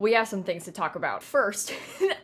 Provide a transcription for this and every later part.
We have some things to talk about. First,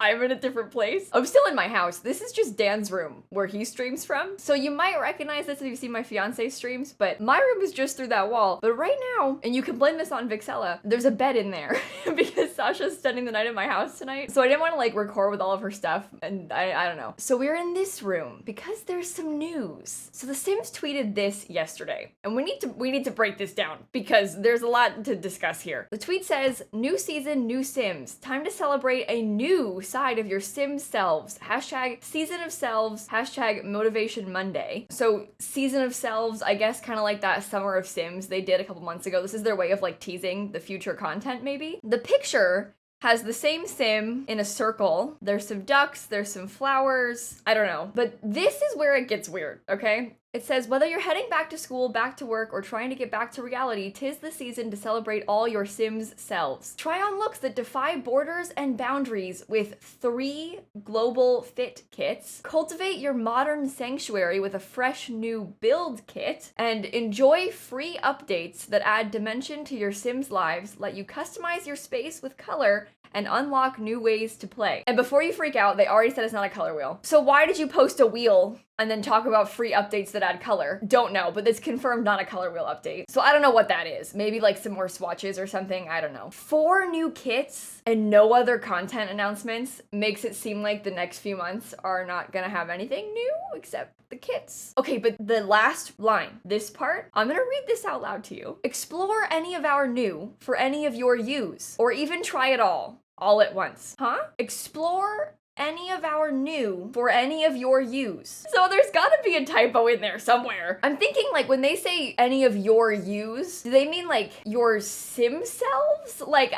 I'm in a different place. I'm still in my house. This is just Dan's room where he streams from. So you might recognize this if you've seen my fiance's streams, but my room is just through that wall. But right now, and you can blame this on Vixella, there's a bed in there because Sasha's spending the night at my house tonight. So I didn't want to like record with all of her stuff, and I don't know. So we're in this room because there's some news. So The Sims tweeted this yesterday, and we need to break this down because there's a lot to discuss here. The tweet says, "New season, new Sims. Time to celebrate a new side of your Sims selves. Hashtag season of selves. Hashtag motivation Monday." So season of selves, I guess kind of like that summer of Sims they did a couple months ago. This is their way of like teasing the future content maybe. The picture has the same sim in a circle. There's some ducks, there's some flowers. I don't know. But this is where it gets weird, okay? It says, whether you're heading back to school, back to work, or trying to get back to reality, 'tis the season to celebrate all your Sims selves. Try on looks that defy borders and boundaries with 3 global fit kits. Cultivate your modern sanctuary with a fresh new build kit. And enjoy free updates that add dimension to your Sims lives, let you customize your space with color, and unlock new ways to play. And before you freak out, they already said it's not a color wheel. So why did you post a wheel and then talk about free updates that add color? Don't know, but it's confirmed not a color wheel update. So I don't know what that is. Maybe like some more swatches or something, I don't know. 4 new kits and no other content announcements makes it seem like the next few months are not gonna have anything new except the kits. Okay, but the last line, this part, I'm gonna read this out loud to you. Explore any of our new for any of your use, or even try it all at once. Huh? Explore any of our new for any of your use. So there's gotta be a typo in there somewhere. I'm thinking like when they say any of your use, do they mean like your sim selves? Like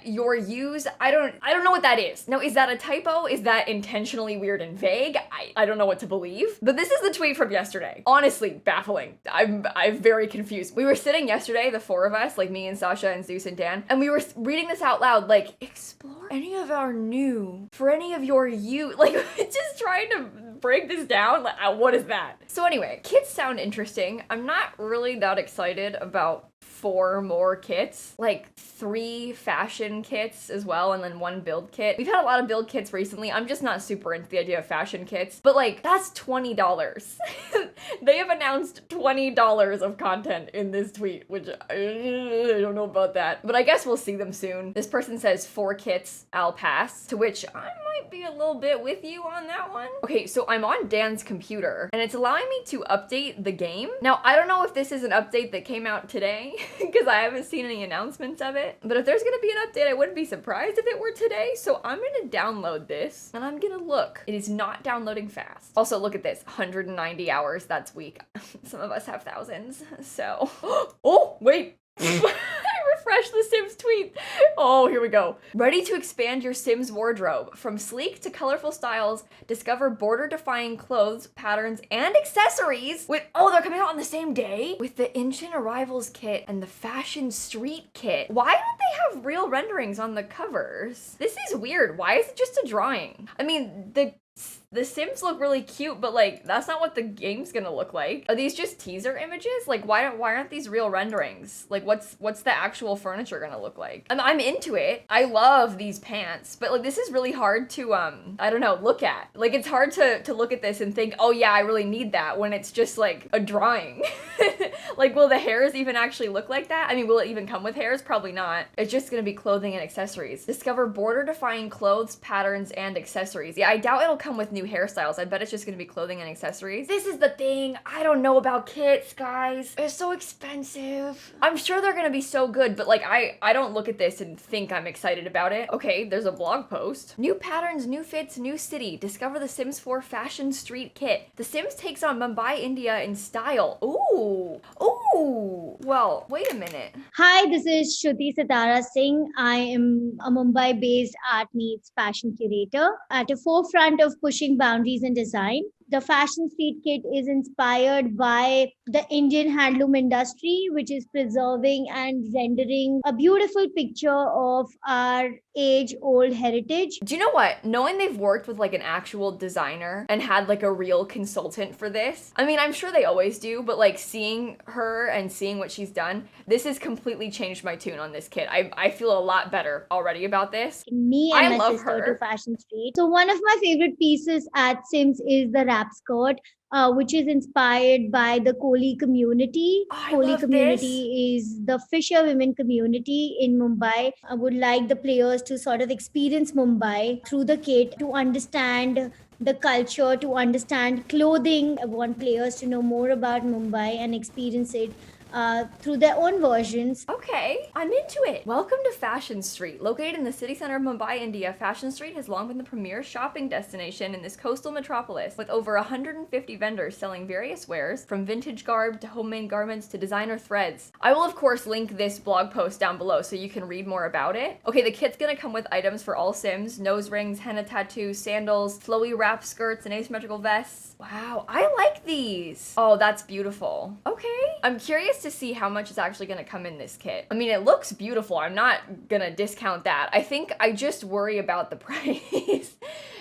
your use? I don't know what that is. Now, is that a typo? Is that intentionally weird and vague? I don't know what to believe. But this is the tweet from yesterday. Honestly, baffling. I'm very confused. We were sitting yesterday, the 4 of us, like me and Sasha and Zeus and Dan, and we were reading this out loud, like, explore any of our new for any of your you, like, just trying to break this down. Like, what is that? So anyway, kits sound interesting. I'm not really that excited about 4 more kits, like 3 fashion kits as well, and then 1 build kit. We've had a lot of build kits recently. I'm just not super into the idea of fashion kits, but like, that's $20. They have announced $20 of content in this tweet, which I don't know about that, but I guess we'll see them soon. This person says 4 kits, I'll pass, to which I might be a little bit with you on that one. Okay, so I'm on Dan's computer, and it's allowing me to update the game. Now, I don't know if this is an update that came out today, because I haven't seen any announcements of it. But if there's gonna be an update, I wouldn't be surprised if it were today. So I'm gonna download this and I'm gonna look. It is not downloading fast. Also, look at this, 190 hours, that's weak. Some of us have thousands, so. Oh, wait. I refreshed the Sims tweet. Oh, here we go. Ready to expand your Sims wardrobe. From sleek to colorful styles, discover border-defying clothes, patterns, and accessories with, oh, they're coming out on the same day? With the Ancient Arrivals kit and the Fashion Street kit. Why don't they have real renderings on the covers? This is weird. Why is it just a drawing? I mean, the Sims look really cute, but like, that's not what the game's gonna look like. Are these just teaser images? Like, why aren't these real renderings? Like, what's the actual furniture gonna look like? I'm into it. I love these pants, but like, this is really hard to, I don't know, look at. Like, it's hard to look at this and think, oh yeah, I really need that, when it's just like a drawing. Like, will the hairs even actually look like that? I mean, will it even come with hairs? Probably not. It's just gonna be clothing and accessories. Discover border-defying clothes, patterns, and accessories. Yeah, I doubt it'll come with new hairstyles. I bet it's just gonna be clothing and accessories. This is the thing. I don't know about kits, guys. They're so expensive. I'm sure they're gonna be so good, but like, I don't look at this and think I'm excited about it. Okay, there's a blog post. New patterns, new fits, new city. Discover the Sims 4 Fashion Street Kit. The Sims takes on Mumbai, India in style. Ooh. Ooh. Well, wait a minute. Hi, this is Shruti Sitara Singh. I am a Mumbai-based art meets fashion curator at a forefront of pushing boundaries in design. The fashion street kit is inspired by the Indian handloom industry, which is preserving and rendering a beautiful picture of our age old heritage. Do you know what? Knowing they've worked with like an actual designer and had like a real consultant for this, I mean, I'm sure they always do, but like seeing her and seeing what she's done, this has completely changed my tune on this kit. I feel a lot better already about this. Me and I my love sister her. to fashion street. So one of my favorite pieces at Sims is the wrap skirt, which is inspired by the Koli community. Oh, I Koli love community is the fisher women community in Mumbai. I would like the players to sort of experience Mumbai through the kit, to understand the culture, to understand clothing. I want players to know more about Mumbai and experience it through their own versions. Okay, I'm into it. Welcome to Fashion Street. Located in the city center of Mumbai, India, Fashion Street has long been the premier shopping destination in this coastal metropolis, with over 150 vendors selling various wares, from vintage garb to homemade garments to designer threads. I will of course link this blog post down below so you can read more about it. Okay, the kit's gonna come with items for all Sims: nose rings, henna tattoos, sandals, flowy wrap skirts, and asymmetrical vests. Wow, I like these. Oh, that's beautiful. Okay, I'm curious to see how much is actually gonna come in this kit. I mean, it looks beautiful. I'm not gonna discount that. I think I just worry about the price.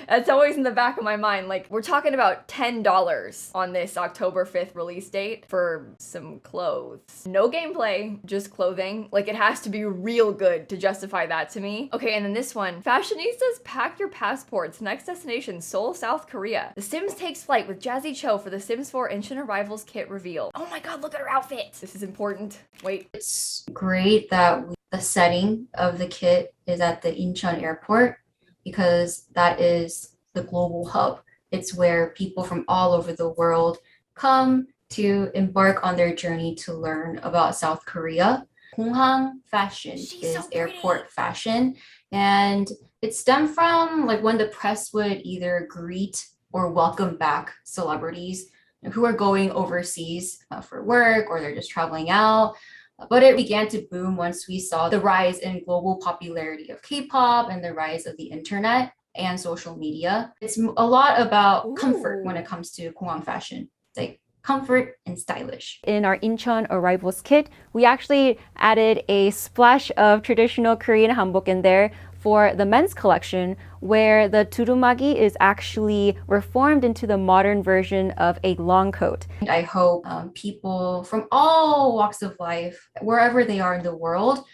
That's always in the back of my mind. Like, we're talking about $10 on this October 5th release date for some clothes. No gameplay, just clothing. Like, it has to be real good to justify that to me. Okay, and then this one. Fashionistas, pack your passports. Next destination, Seoul, South Korea. The Sims takes flight with Jazzy Cho for the Sims 4 Instant Arrivals kit reveal. Oh my god, look at her outfit. This is important. Wait. It's great that the setting of the kit is at the Incheon airport, because that is the global hub. It's where people from all over the world come to embark on their journey to learn about South Korea. Konghang fashion She's so is airport fashion, and it stemmed from like when the press would either greet or welcome back celebrities who are going overseas for work, or they're just traveling out. But it began to boom once we saw the rise in global popularity of K-pop and the rise of the internet and social media. It's a lot about comfort when it comes to Konghang fashion, like comfort and stylish. In our Incheon Arrivals kit, we actually added a splash of traditional Korean hanbok in there for the men's collection, where the turumagi is actually reformed into the modern version of a long coat. I hope people from all walks of life, wherever they are in the world,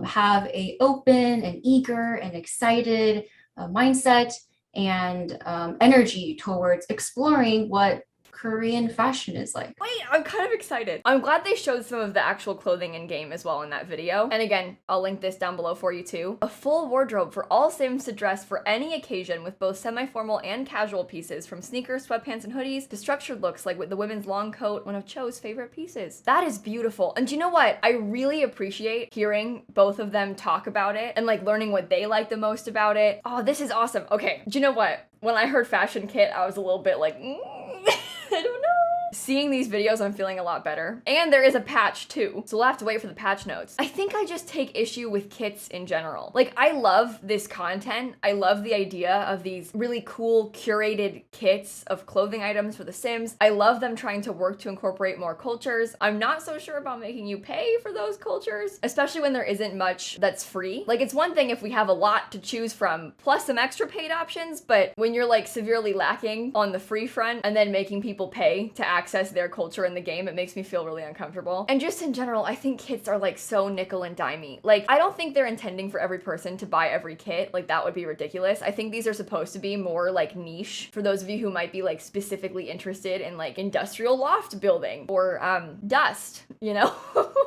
have a open and eager and excited mindset and energy towards exploring what Korean fashion is like. Wait, I'm kind of excited. I'm glad they showed some of the actual clothing in game as well in that video. And again, I'll link this down below for you too. A full wardrobe for all Sims to dress for any occasion, with both semi-formal and casual pieces, from sneakers, sweatpants, and hoodies to structured looks like with the women's long coat, one of Cho's favorite pieces. That is beautiful. And do you know what? I really appreciate hearing both of them talk about it and like learning what they like the most about it. Oh, this is awesome. Okay, do you know what? When I heard fashion kit, I was a little bit like, I don't know. Seeing these videos, I'm feeling a lot better. And there is a patch too, so we'll have to wait for the patch notes. I think I just take issue with kits in general. Like, I love this content. I love the idea of these really cool curated kits of clothing items for the Sims. I love them trying to work to incorporate more cultures. I'm not so sure about making you pay for those cultures, especially when there isn't much that's free. Like, it's one thing if we have a lot to choose from, plus some extra paid options, but when you're like severely lacking on the free front and then making people pay to access their culture in the game, it makes me feel really uncomfortable. And just in general, I think kits are like so nickel and dimey. Like, I don't think they're intending for every person to buy every kit. Like, that would be ridiculous. I think these are supposed to be more like niche for those of you who might be like specifically interested in like industrial loft building or dust, you know?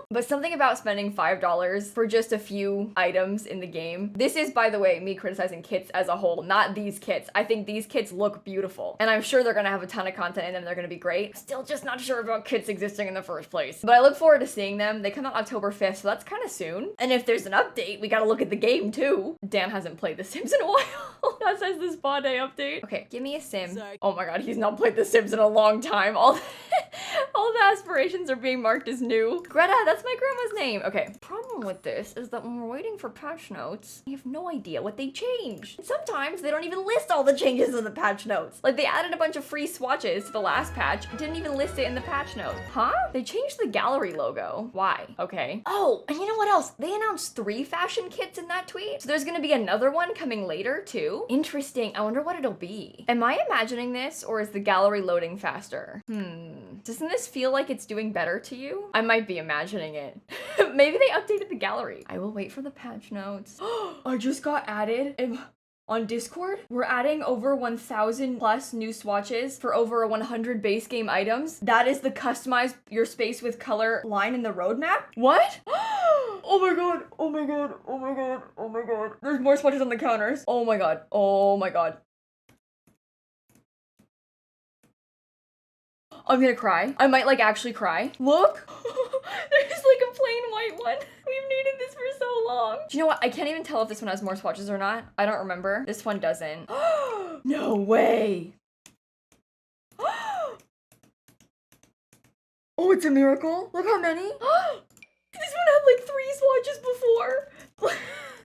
But something about spending $5 for just a few items in the game. This is, by the way, me criticizing kits as a whole, not these kits. I think these kits look beautiful, and I'm sure they're gonna have a ton of content in them. They're gonna be great. Still just not sure about kits existing in the first place. But I look forward to seeing them. They come out October 5th, so that's kind of soon. And if there's an update, we gotta look at the game too. Dan hasn't played The Sims in a while. That says the spa day update. Okay, give me a sim. Oh my god, he's not played The Sims in a long time. All the aspirations are being marked as new. Greta, that's my grandma's name. Okay, problem with this is that when we're waiting for patch notes, we have no idea what they changed. And sometimes they don't even list all the changes in the patch notes. Like they added a bunch of free swatches to the last patch, didn't even list it in the patch notes. Huh? They changed the gallery logo. Why? Okay. Oh, and you know what else? They announced 3 fashion kits in that tweet. So there's gonna be another one coming later too. Interesting. I wonder what it'll be. Am I imagining this or is the gallery loading faster? Doesn't this feel like it's doing better to you? I might be imagining it. Maybe they updated the gallery. I will wait for the patch notes. I just got added on Discord. We're adding over 1,000 plus new swatches for over 100 base game items. That is the customize your space with color line in the roadmap. What? Oh my god, oh my god, oh my god, oh my god. There's more swatches on the counters. Oh my god, oh my god. I'm gonna cry. I might like actually cry. Look, there's like a plain white one. We've needed this for so long. Do you know what? I can't even tell if this one has more swatches or not. I don't remember. This one doesn't. No way. Oh, it's a miracle. Look how many. This one had like 3 swatches before.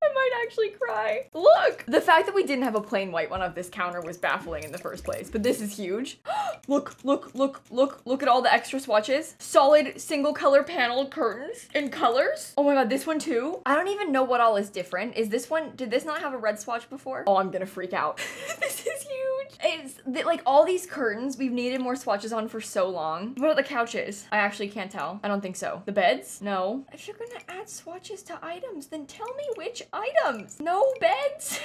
I might actually cry. Look! The fact that we didn't have a plain white one of this counter was baffling in the first place, but this is huge. Look at all the extra swatches. Solid single color paneled curtains in colors. Oh my god, this one too? I don't even know what all is different. Is this one, did this not have a red swatch before? Oh, I'm gonna freak out. This is huge. It's like all these curtains we've needed more swatches on for so long. What about the couches? I actually can't tell. I don't think so. The beds? No. If you're gonna add swatches to items, then tell me which items. No beds.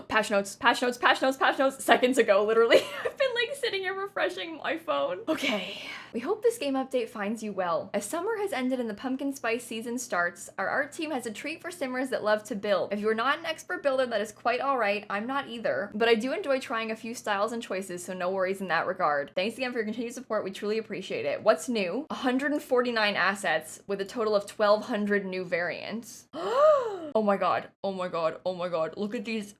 Patch notes, patch notes, patch notes, patch notes. Seconds ago, literally. I've been like sitting here refreshing my phone. Okay. We hope this game update finds you well. As summer has ended and the pumpkin spice season starts, our art team has a treat for simmers that love to build. If you're not an expert builder, that is quite alright. I'm not either. But I do enjoy trying a few styles and choices, so no worries in that regard. Thanks again for your continued support. We truly appreciate it. What's new? 149 assets with a total of 1,200 new variants. Oh my god. Oh my god. Oh my god. Look at these.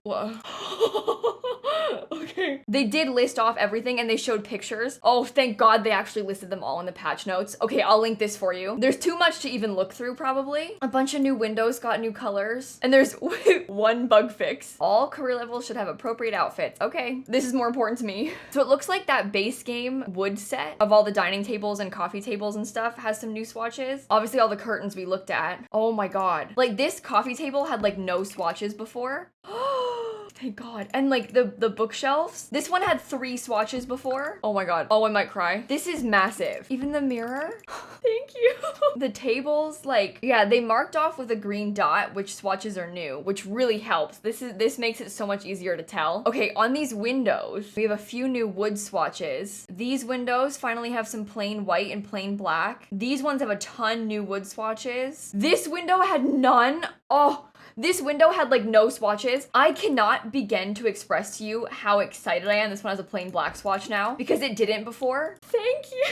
Okay. They did list off everything and they showed pictures. Oh, thank god they actually listed them all in the patch notes. Okay, I'll link this for you. There's too much to even look through probably. A bunch of new windows got new colors. And there's one bug fix. All career levels should have appropriate outfits. Okay, this is more important to me. So it looks like that base game wood set of all the dining tables and coffee tables and stuff has some new swatches. Obviously all the curtains we looked at. Oh my god. Like this coffee table had like no swatches before. Thank god. And like the bookshelves. This one had 3 swatches before. Oh my god. Oh, I might cry. This is massive. Even the mirror. Thank you. The tables, like, yeah, they marked off with a green dot which swatches are new, which really helps. This makes it so much easier to tell. Okay, on these windows, we have a few new wood swatches. These windows finally have some plain white and plain black. These ones have a ton new wood swatches. This window had none. Oh, this window had like no swatches. I cannot begin to express to you how excited I am. This one has a plain black swatch now because it didn't before. Thank you.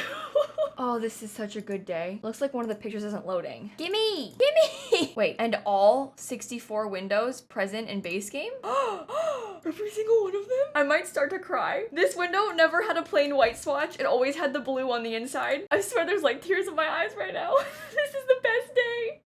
Oh, this is such a good day. Looks like one of the pictures isn't loading. Gimme, gimme. Wait, and all 64 windows present in base game? Every single one of them? I might start to cry. This window never had a plain white swatch. It always had the blue on the inside. I swear there's like tears in my eyes right now. This is the best day.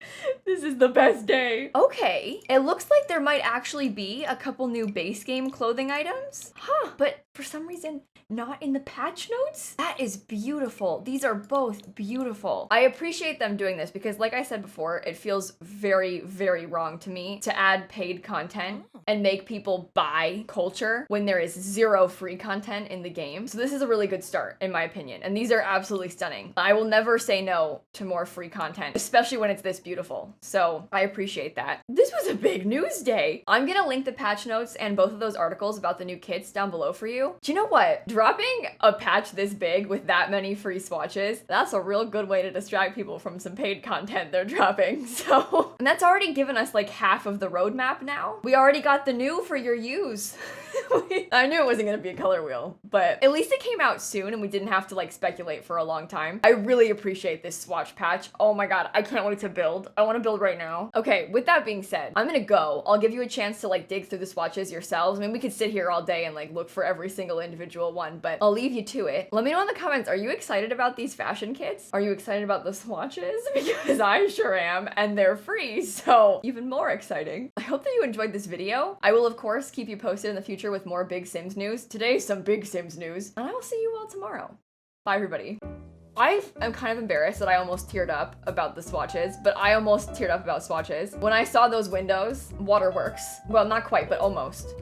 This is the best day. Okay, it looks like there might actually be a couple new base game clothing items. Huh, but for some reason, not in the patch notes? That is beautiful. These are both beautiful. I appreciate them doing this because like I said before, it feels very, very wrong to me to add paid content and make people buy culture when there is 0 free content in the game. So this is a really good start in my opinion. And these are absolutely stunning. I will never say no to more free content, especially when it's this beautiful. So I appreciate that. This was a big news day. I'm gonna link the patch notes and both of those articles about the new kits down below for you. Do you know what? Dropping a patch this big with that many free swatches, that's a real good way to distract people from some paid content they're dropping. So, and that's already given us like half of the roadmap now. We already got the new for your use. I knew it wasn't gonna be a color wheel, but at least it came out soon and we didn't have to like speculate for a long time. I really appreciate this swatch patch. Oh my god, I can't wait to build. I want to build right now. Okay, with that being said, I'm gonna go. I'll give you a chance to like dig through the swatches yourselves. I mean, we could sit here all day and like look for every single individual one, but I'll leave you to it. Let me know in the comments, are you excited about these fashion kits? Are you excited about the swatches? Because I sure am, and they're free, so even more exciting. I hope that you enjoyed this video. I will of course keep you posted in the future with more big Sims news. Today, some big Sims news, and I will see you all tomorrow. Bye everybody. I am kind of embarrassed that I almost teared up about the swatches, but I almost teared up about swatches. When I saw those windows, waterworks. Well, not quite, but almost.